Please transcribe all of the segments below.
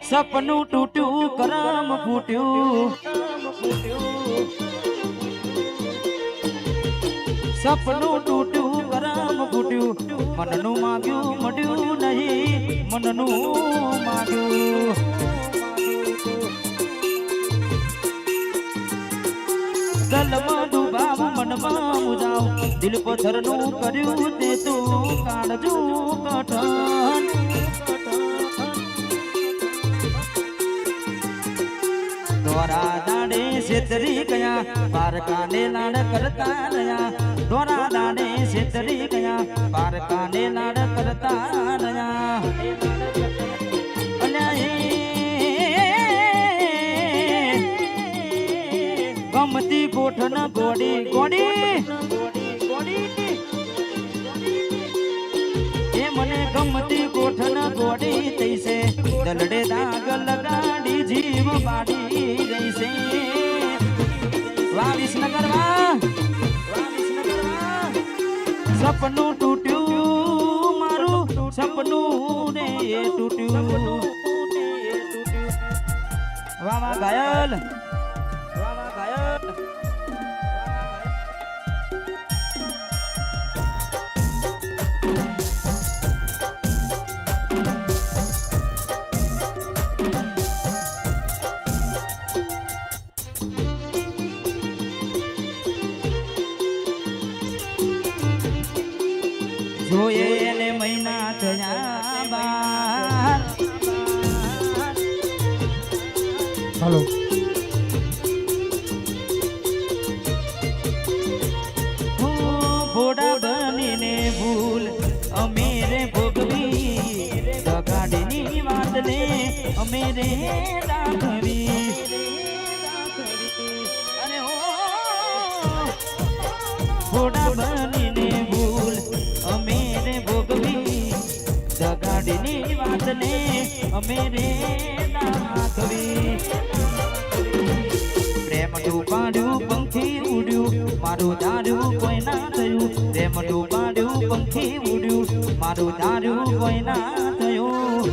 સપનું તૂટ્યું કરમ ફૂટ્યું સપનું તૂટ્યું કરમ ફૂટ્યું મનનું માગ્યું મળ્યું નહીં મનનું માગ્યું દલમાં ડૂબાવ મનમાં મુજાવ દિલ પથરનું કર્યું તે તું કાઢજો કઠણ દોરા દાડે છેતરી ગયા પારકાને લાડ કરતા રહ્યા દોરા દાડે છેતરી ગયા પારકાને લાડ કરતા રહ્યા ગમતી કોઠન ગોડી ગોડી એ મને ગમતી કોઠન ગોડી થઈ છે દલડે દાગ લગાડી જીવ બાડી ગઈ છે વા વિસનગર વા સપનું તૂટ્યું મારું સપનું ને તૂટ્યું વાહ વાહ ઘાયલ જોઈએ એને મહિના થયા બાર હાલો ભોડા બનીને ભૂલ અમેરે ભોગવી ગાડીની વાતને અમેરે રાખવી અને ભોડા બનીને ભૂલ અમેરે ભોગવી ગાડીની વાતને અમેરે રાખવી પ્રેમ ડૂબાડ્યું પંખી ઉડ્યું મારું દારૂ કોઈ ના થયું પ્રેમ ડૂબાડ્યું પંખી ઉડ્યું મારું દારૂ કોઈ ના થયું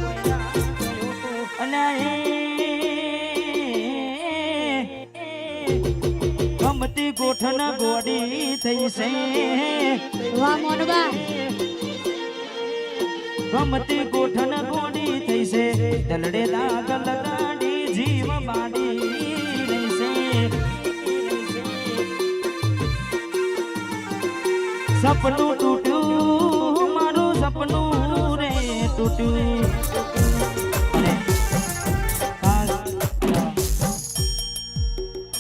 અને ગમતી ગોઠણ ગોડી થઈ છે વાહ મોનબા ગમતી ગોઠણ ગોડી થઈ છે દલડે લાગ લગાડી જીવ બાડી સપનું તૂટ્યું મારું સપનું રે તૂટ્યું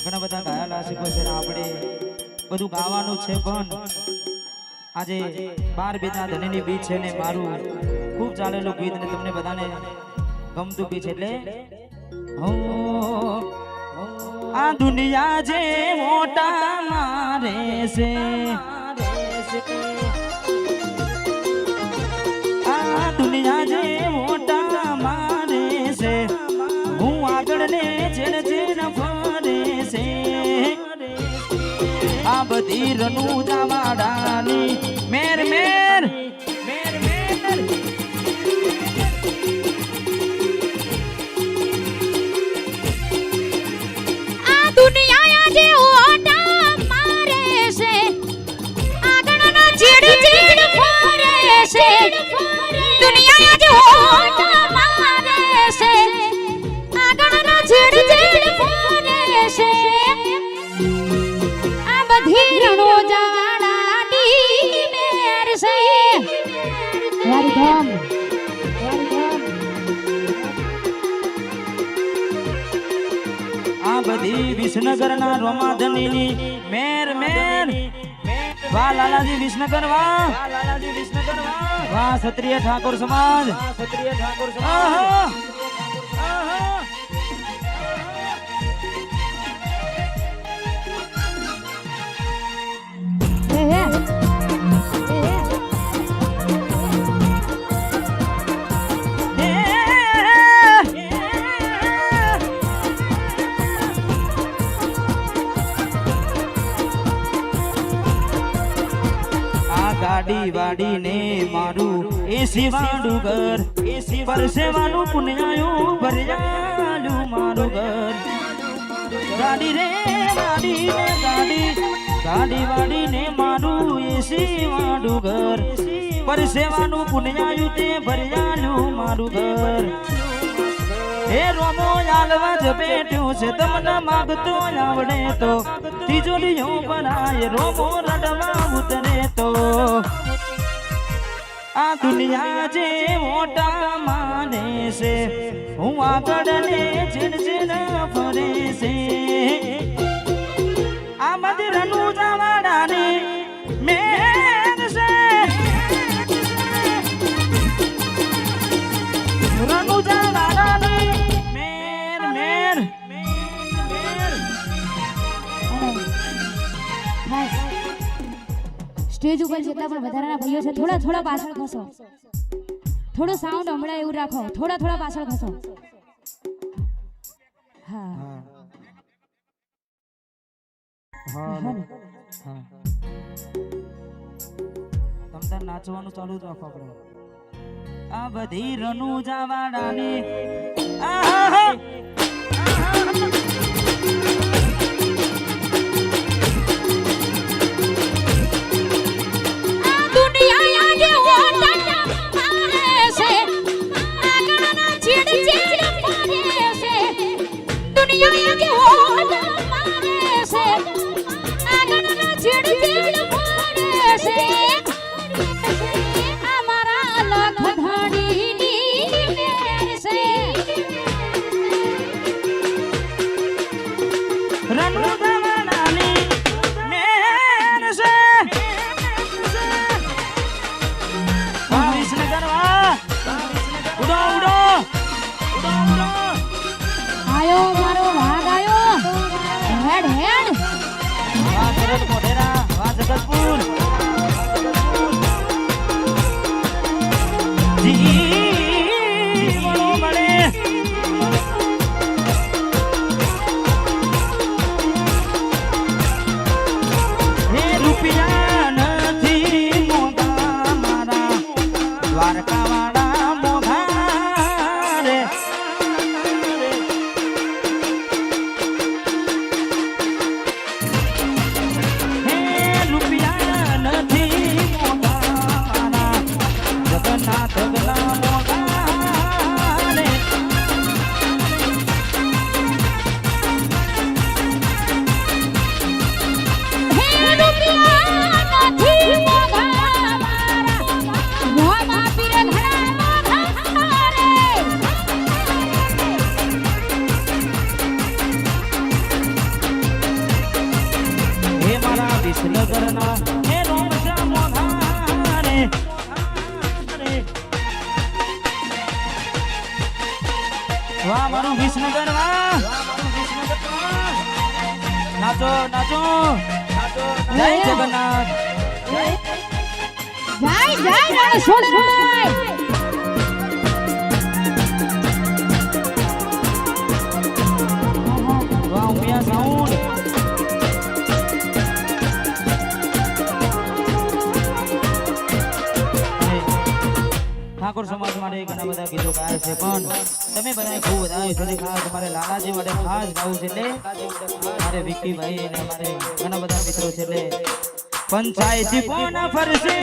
ઘણા બધા ગાયેલા શીખો છે આપણે બધું ગાવાનું છે પણ આજે 12 બીજના ધણીની બીજ છે ને મારું ખૂબ ચાલેલું ગીત ને તમને બધાને ગમતું બી છે એટલે આ દુનિયા જે મોટા મારે છે આ દુનિયા જે મોટા મારે છે હું આગળ ને જેણ જેણ ફરે છે આ બધી રનુ દાવાડાની મેર મેર મેર મેર આ દુનિયા જે ઓટા મારે છે આગળનો ચીડ ચીડ ફરે છે દુનિયા જે ઓટા મારે છે આગળનો ચીડ ચીડ ફરે છે આ બધી રણો જાડાની મેર છે વારી ધામ આ બધી વિસનગરના રોમાધનીની મેર મેર વાહ લાલાજી વિસનગર વાહ વાહ ક્ષત્રિય ઠાકોર સમાજ આહા ગાડી વાડીને મારું એસી વાળું ઘર એસી પરસેવાનું પુણ્યાયું ભર્યાલું મારું ઘર ગાડી રે ગાડી ને ગાડી વાડી ને મારું એસી વાળું ઘર પરસેવાનું પુણ્યાયું તે ભર્યાલું મારું ઘર હે રોમો આલવા જ બેઠ્યું છે તમને માગતો આવડે તો તિજોરીઓ બનાય રોમો રડવા ઉતરે તો આ દુનિયા જે મોટા માને છે હું આગળ ને ચીડ ફરે છે આ મદિરનું જવાડાની મેર છે રનું જવાડાની મેર મેર સ્ટેજ ઉપર જેટલા પણ વધારાના ભાઈઓ છે થોડા પાછળ ખસો થોડું સાઉન્ડ હમણાં એવું રાખો થોડા પાછળ ખસો હા તમતાર નાચવાનું ચાલુ જ રાખો આપણે આ બધી રનું જવાડાની આહા વાહ મારું વિસનગર વાહ નાચો નાચો જય જગન્નાથ જય રણછોડરાય વાહ ઉમિયા સાઉન્ડ ઠાકોર સમાજ માટે ઘણા બધા ગીતો ગાય છે પણ તમે બધા ખૂબ વધારે છે ખાસ તમારે લાલાજી માટે ખાસ ગાવું છે એટલે મારે વિક્કીભાઈ અને અમારે ઘણા બધા મિત્રો છે એટલે પંચાયતી કોણ ફરશે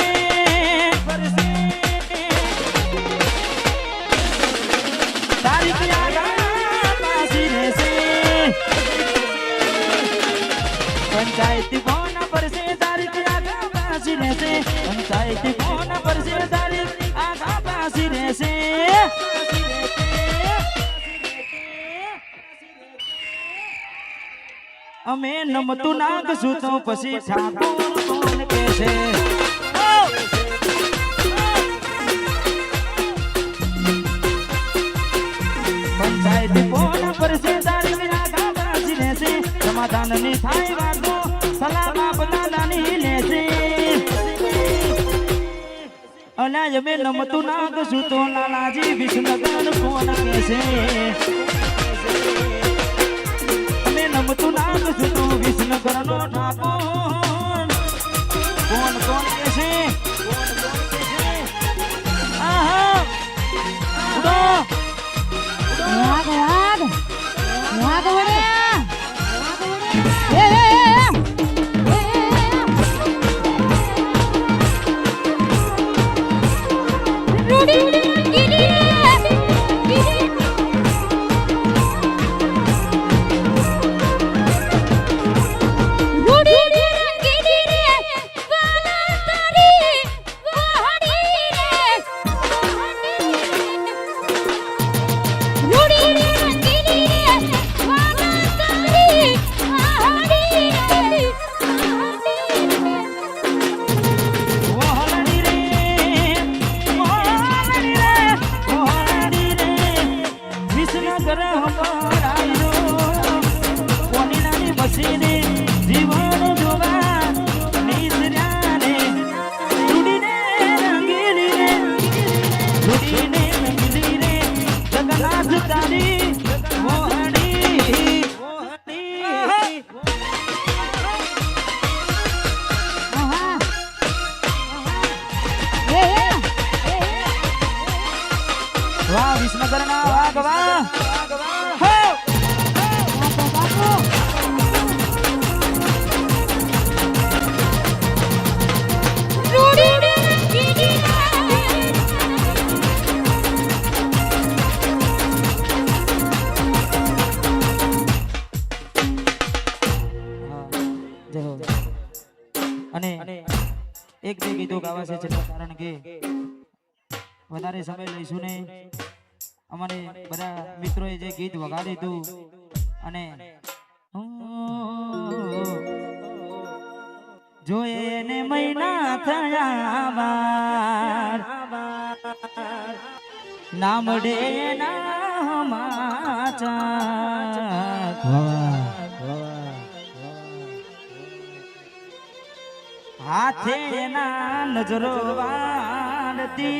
તારીખ પાછી રહેશે પંચાયતી કોણ ફરશે તારીખ પાછી રહેશે પંચાયતી કોણ ફરશે તારીખ પાછી રહેશે અમે નમતું નાખશું તો પછી ઠાકોર કોણ કહેશે પંચાયત કોણ પરસે તારીખ આગા પાછી રહેશે સમાધાન ની થાય વાતો સલાહ બાપ દાદાની લેશે અનાજ અમે નમતું નાખશું તો લાલાજી વિસનગર કોણ કહેશે અમે નમતું નાખશું તો વિસનગર નો ઠાકોર કોણ કોણ કહેશે વાહ વિસનગરના વાહ વાહ હો અને એક બે ગીતો ગાવા છે છેલ્લા કારણ કે વધારે સમય લઈશું ને અમારે બધા મિત્રોએ જે ગીત વગાડ્યું હતું અને જોયે ને મહિના થયા બાર નામડે ના સમાચાર હાથે ના નજરો વાળતી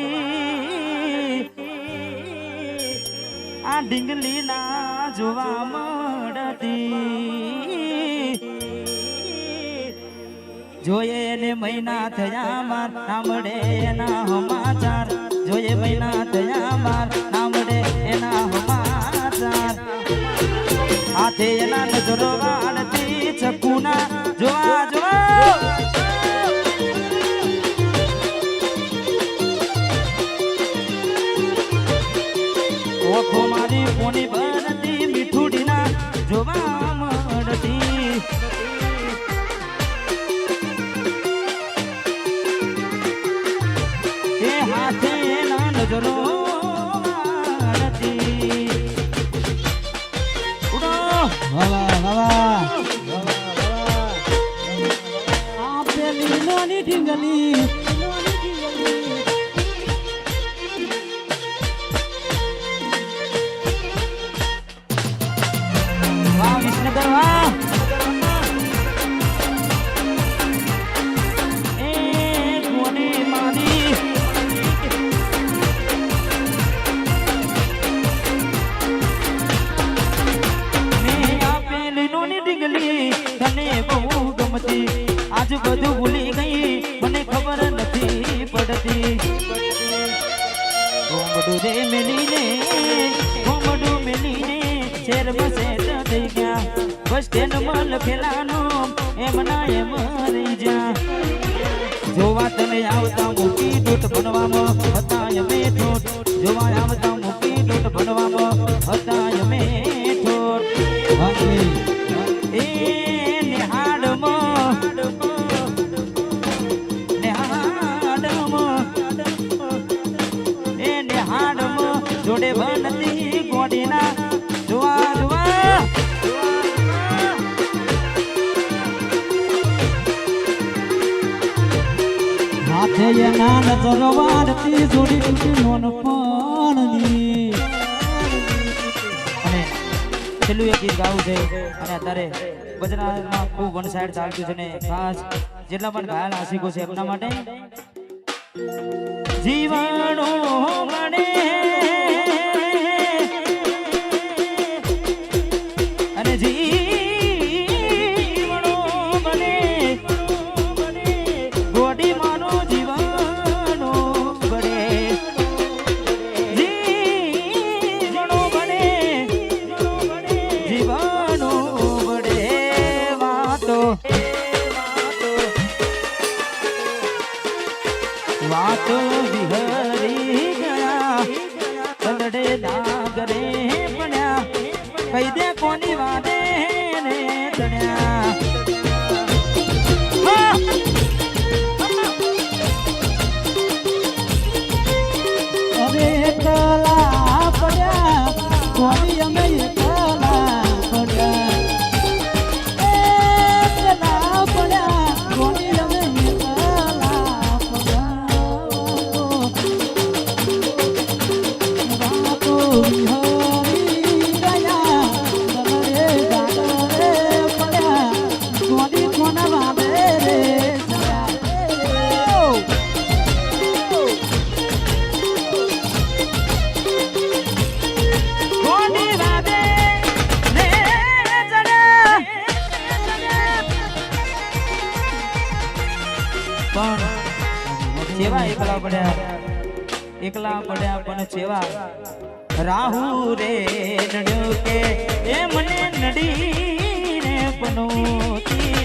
આ ઢીંગલી ના જોવા મળતી જોઈએ ને મહિના થયા માર નામડે એના સમાચાર જોઈએ મહિના થયા માર નામડે એના સમાચાર હાથે એના નજરો વાળતી ચકુના જોવા જોવા ઓખો મારી પોની બનતી મીઠુડીના જોવા મળતી એ હાથે ના નજરો વાળતી ઉડો વાવા વાવા આ પેલી નાની ઢીંગલી આજ બધું ભૂલી ગઈ મને ખબર નથી પડતી ગોમડું રે મેલીને શેર બસેટ થઈ ગયા બસ સ્ટેન્ડ માં લખેલાનું એમ ના એમ રહી જા જોવા તને આવતા મૂકી દૂત બનવામાં હતા અમે ઠોઠ જોવા આવતા મૂકી દૂત બનવામાં હતા અમે ઠોઠ એ જોડે બનતી ગોડીના જોવા જોવા હાથે એના નજરો વાળતી જોડી તૂટી નોન પાણની અને છેલ્લું એક ગીત ગાવું છે અને અત્યારે ગુજરાતમાં ખૂબ વન સાઈડ ચાલતું છે ને ખાસ જેટલા પણ ઘાયલ આશિકો છે એમના માટે જીવનો મળે અને જીવનો મળે ગોડી માનો જીવનો મળે જીવનો મળે જીવનો મળે વાતો વાતો વિહરી પડ્યા એકલા પડ્યા પણ ચેવા રાહુ રે નડ્યો કે એ મને નડી રે પનોતી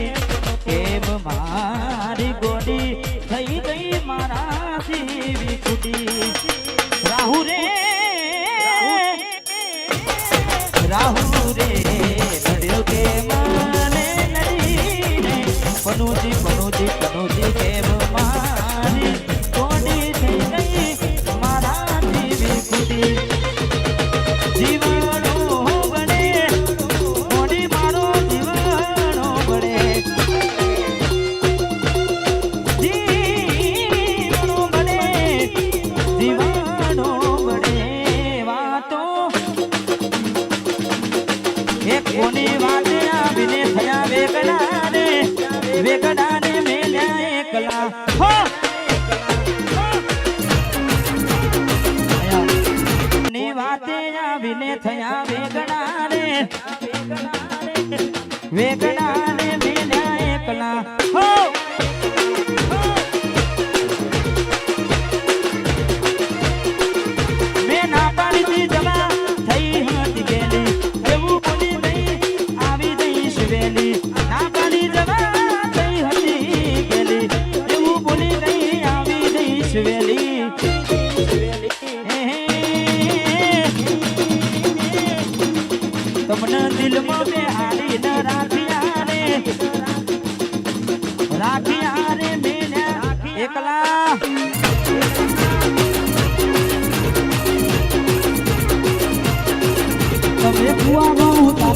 કેમ મારી ગોડી થઈ ગઈ મારાથી વિખૂટી રાહુ રે નડ્યો કે મને નડી રે પનોતી પનોતી પનોતી કેમ મારી ગોડી થઈ ગઈ મારાથી વિખૂટી જીવનો બને મોડી મારો જીવનો બને જીવનો બને જીવનો બને વાતો એક કોની વાતે આવીને થયા વેગડાને મેલ્યા એકલા હો ની વાતે આવીને થયા વેગડાને મેલ્યા એકલા હો મેં ના પાડી જવા થઈ હતી ગેલી એવું બોલી નહીં આવી જઈશ વેલી ના પાડી જવા થઈ હતી ગેલી એવું બોલી નહીં આવી જઈશ વેલી તમને દિલમાં બેહાડી ન રાખ્યા રે મેલ્યા એકલા તમે કુવામાં